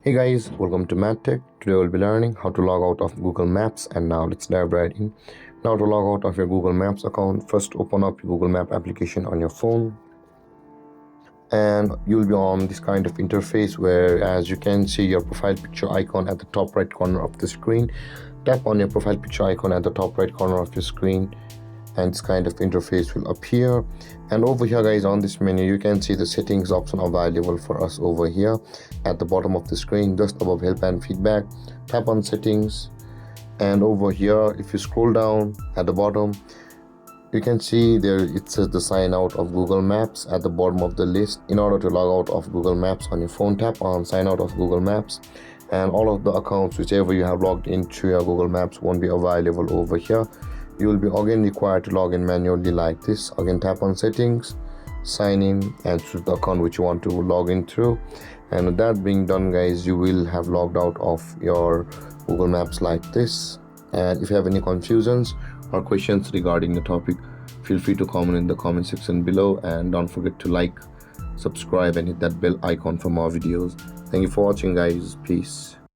Hey guys, welcome to MadTech. Today we'll be learning how to log out of Google Maps, and now let's dive right in. Now to log out of your Google Maps account, first open up your Google Map application on your phone, and you'll be on this kind of interface where, as you can see, your profile picture icon at the top right corner of the screen. Tap on your profile picture icon at the top right corner of your screen, and this kind of interface will appear. And over here guys, on this menu you can see the settings option available for us over here at the bottom of the screen, just above help and feedback. Tap on settings, and over here if you scroll down at the bottom, you can see there it says the sign out of Google Maps at the bottom of the list. In order to log out of Google Maps on your phone, tap on sign out of Google Maps, and all of the accounts whichever you have logged into your Google Maps won't be available over here. You will be again required to log in manually like this. Again, tap on settings, sign in, and choose the account which you want to log in through. And with that being done guys, you will have logged out of your Google Maps like this. And if you have any confusions or questions regarding the topic, feel free to comment in the comment section below, and don't forget to like, subscribe, and hit that bell icon for more videos. Thank you for watching guys. Peace.